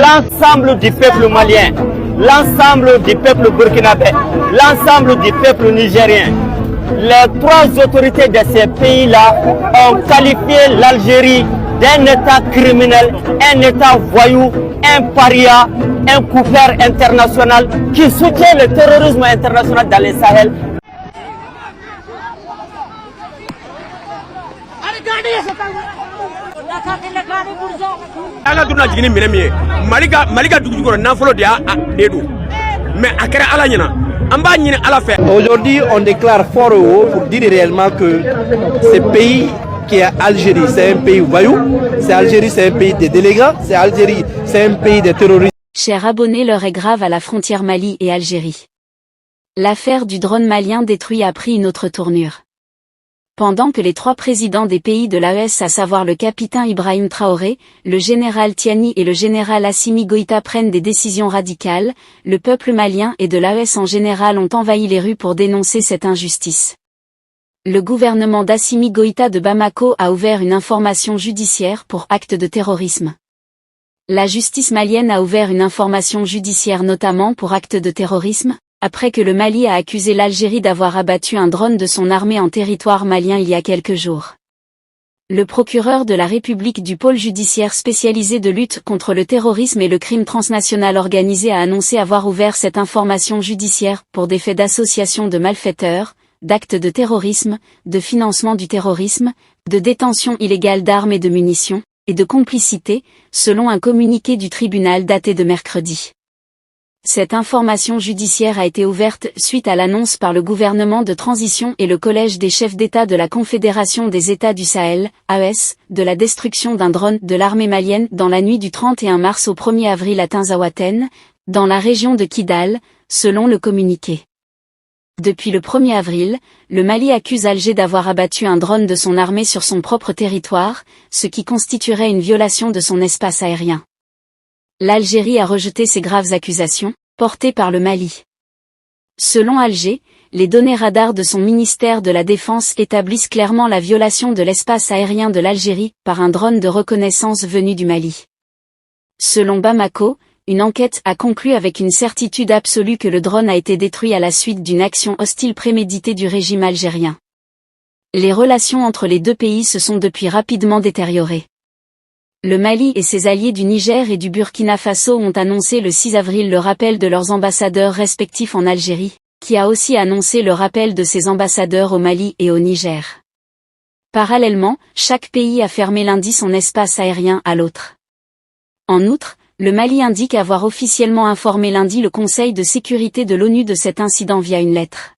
l'ensemble du peuple malien, l'ensemble du peuple burkinabé, l'ensemble du peuple nigérien. Les trois autorités de ces pays-là ont qualifié l'Algérie d'un État criminel, un État voyou, un paria, un couvert international qui soutient le terrorisme international dans le Sahel. Aujourd'hui, on déclare fort haut pour dire réellement que ce pays qui est Algérie, c'est un pays voyou, c'est Algérie, c'est un pays des délinquants, c'est Algérie, c'est un pays des terroristes. Chers abonnés, l'heure est grave à la frontière Mali et Algérie. L'affaire du drone malien détruit a pris une autre tournure. Pendant que les trois présidents des pays de l'AES, à savoir le capitaine Ibrahim Traoré, le général Tiani et le général Assimi Goïta prennent des décisions radicales, le peuple malien et de l'AES en général ont envahi les rues pour dénoncer cette injustice. Le gouvernement d'Assimi Goïta de Bamako a ouvert une information judiciaire pour acte de terrorisme. La justice malienne a ouvert une information judiciaire notamment pour acte de terrorisme, après que le Mali a accusé l'Algérie d'avoir abattu un drone de son armée en territoire malien il y a quelques jours. Le procureur de la République du pôle judiciaire spécialisé de lutte contre le terrorisme et le crime transnational organisé a annoncé avoir ouvert cette information judiciaire pour des faits d'association de malfaiteurs, d'actes de terrorisme, de financement du terrorisme, de détention illégale d'armes et de munitions, et de complicité, selon un communiqué du tribunal daté de mercredi. Cette information judiciaire a été ouverte suite à l'annonce par le gouvernement de transition et le collège des chefs d'État de la Confédération des États du Sahel, AES, de la destruction d'un drone de l'armée malienne dans la nuit du 31 mars au 1er avril à Tinzaouaten, dans la région de Kidal, selon le communiqué. Depuis le 1er avril, le Mali accuse Alger d'avoir abattu un drone de son armée sur son propre territoire, ce qui constituerait une violation de son espace aérien. L'Algérie a rejeté ces graves accusations, portées par le Mali. Selon Alger, les données radars de son ministère de la Défense établissent clairement la violation de l'espace aérien de l'Algérie par un drone de reconnaissance venu du Mali. Selon Bamako, une enquête a conclu avec une certitude absolue que le drone a été détruit à la suite d'une action hostile préméditée du régime algérien. Les relations entre les deux pays se sont depuis rapidement détériorées. Le Mali et ses alliés du Niger et du Burkina Faso ont annoncé le 6 avril le rappel de leurs ambassadeurs respectifs en Algérie, qui a aussi annoncé le rappel de ses ambassadeurs au Mali et au Niger. Parallèlement, chaque pays a fermé lundi son espace aérien à l'autre. En outre, le Mali indique avoir officiellement informé lundi le Conseil de sécurité de l'ONU de cet incident via une lettre.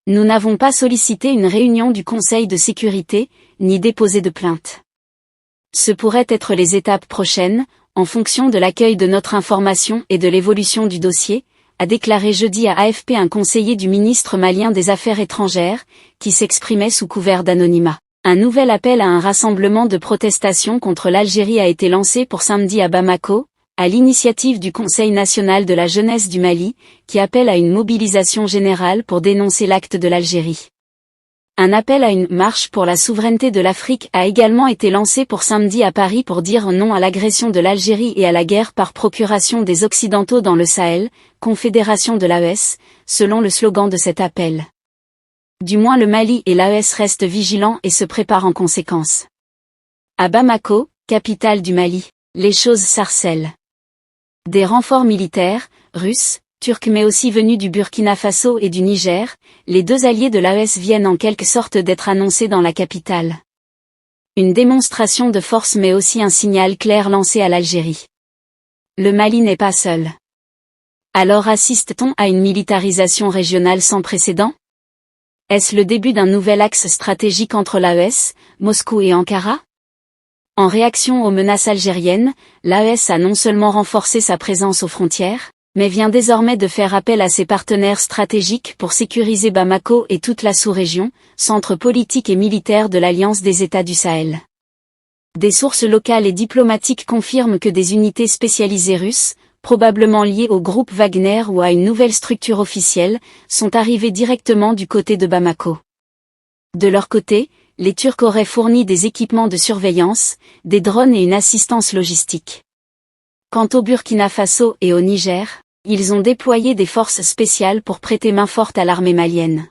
Nous n'avons pas sollicité une réunion du Conseil de sécurité, ni déposé de plainte. Ce pourraient être les étapes prochaines, en fonction de l'accueil de notre information et de l'évolution du dossier, a déclaré jeudi à AFP un conseiller du ministre malien des Affaires étrangères, qui s'exprimait sous couvert d'anonymat. Un nouvel appel à un rassemblement de protestation contre l'Algérie a été lancé pour samedi à Bamako, à l'initiative du Conseil national de la jeunesse du Mali, qui appelle à une mobilisation générale pour dénoncer l'acte de l'Algérie. Un appel à une « marche pour la souveraineté de l'Afrique » a également été lancé pour samedi à Paris pour dire non à l'agression de l'Algérie et à la guerre par procuration des Occidentaux dans le Sahel, Confédération de l'AES, selon le slogan de cet appel. Du moins le Mali et l'AES restent vigilants et se préparent en conséquence. À Bamako, capitale du Mali, les choses sarcellent. Des renforts militaires, russes, turcs mais aussi venus du Burkina Faso et du Niger, les deux alliés de l'AES viennent en quelque sorte d'être annoncés dans la capitale. Une démonstration de force mais aussi un signal clair lancé à l'Algérie. Le Mali n'est pas seul. Alors assiste-t-on à une militarisation régionale sans précédent? Est-ce le début d'un nouvel axe stratégique entre l'AES, Moscou et Ankara? En réaction aux menaces algériennes, l'AES a non seulement renforcé sa présence aux frontières, mais vient désormais de faire appel à ses partenaires stratégiques pour sécuriser Bamako et toute la sous-région, centre politique et militaire de l'Alliance des États du Sahel. Des sources locales et diplomatiques confirment que des unités spécialisées russes, probablement liées au groupe Wagner ou à une nouvelle structure officielle, sont arrivées directement du côté de Bamako. De leur côté, les Turcs auraient fourni des équipements de surveillance, des drones et une assistance logistique. Quant au Burkina Faso et au Niger, ils ont déployé des forces spéciales pour prêter main forte à l'armée malienne.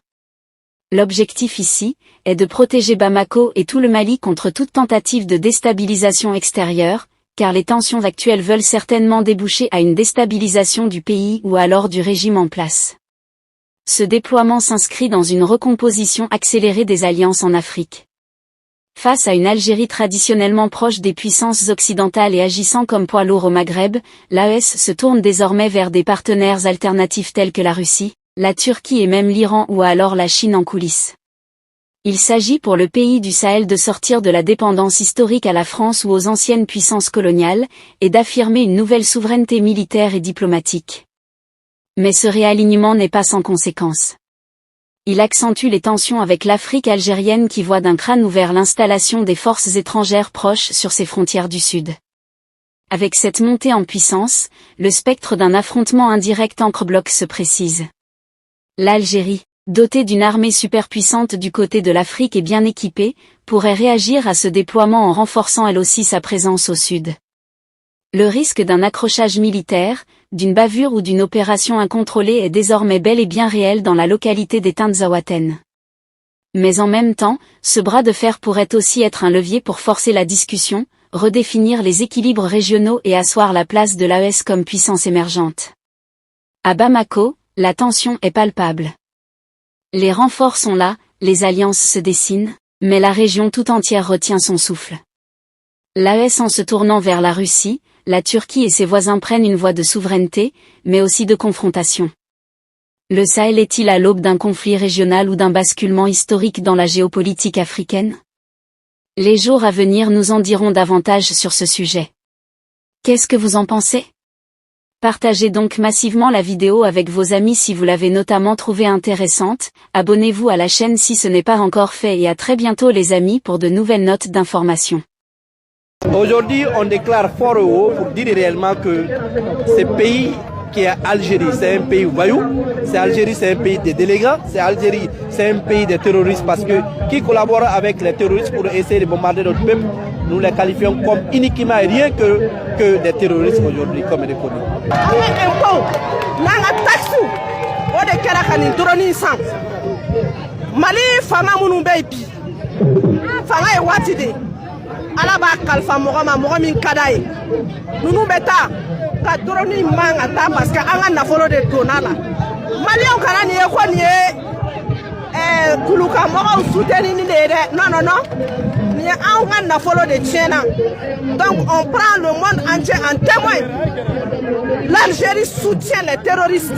L'objectif ici est de protéger Bamako et tout le Mali contre toute tentative de déstabilisation extérieure, car les tensions actuelles veulent certainement déboucher à une déstabilisation du pays ou alors du régime en place. Ce déploiement s'inscrit dans une recomposition accélérée des alliances en Afrique. Face à une Algérie traditionnellement proche des puissances occidentales et agissant comme poids lourd au Maghreb, l'AES se tourne désormais vers des partenaires alternatifs tels que la Russie, la Turquie et même l'Iran ou alors la Chine en coulisses. Il s'agit pour le pays du Sahel de sortir de la dépendance historique à la France ou aux anciennes puissances coloniales, et d'affirmer une nouvelle souveraineté militaire et diplomatique. Mais ce réalignement n'est pas sans conséquences. Il accentue les tensions avec l'Afrique algérienne qui voit d'un crâne ouvert l'installation des forces étrangères proches sur ses frontières du sud. Avec cette montée en puissance, le spectre d'un affrontement indirect entre blocs se précise. L'Algérie, dotée d'une armée superpuissante du côté de l'Afrique et bien équipée, pourrait réagir à ce déploiement en renforçant elle aussi sa présence au sud. Le risque d'un accrochage militaire, d'une bavure ou d'une opération incontrôlée est désormais bel et bien réel dans la localité des Tinzaouaten. Mais en même temps, ce bras de fer pourrait aussi être un levier pour forcer la discussion, redéfinir les équilibres régionaux et asseoir la place de l'AES comme puissance émergente. À Bamako, la tension est palpable. Les renforts sont là, les alliances se dessinent, mais la région tout entière retient son souffle. L'AES en se tournant vers la Russie, la Turquie et ses voisins prennent une voie de souveraineté, mais aussi de confrontation. Le Sahel est-il à l'aube d'un conflit régional ou d'un basculement historique dans la géopolitique africaine? Les jours à venir nous en diront davantage sur ce sujet. Qu'est-ce que vous en pensez? Partagez donc massivement la vidéo avec vos amis si vous l'avez notamment trouvée intéressante, abonnez-vous à la chaîne si ce n'est pas encore fait et à très bientôt les amis pour de nouvelles notes d'information. Aujourd'hui, on déclare fort haut pour dire réellement que ce pays qui est Algérie, c'est un pays voyou, Algérie, c'est un pays des délégats, Algérie, c'est un pays des terroristes parce que qui collabore avec les terroristes pour essayer de bombarder notre peuple, nous les qualifions comme uniquement rien que des terroristes aujourd'hui, comme il est connu. Mali fanga munu bebi fanga e wati de ala ba kalfa mogo min kadaye nunu beta ka droni manga ta parce que anga na folo de tonala Mali on kana ni e ko ni kuluka mogo soutenir ni de non ni anga na folo de tiena donc on prend le monde entier en témoin. L'Algérie soutient les terroristes.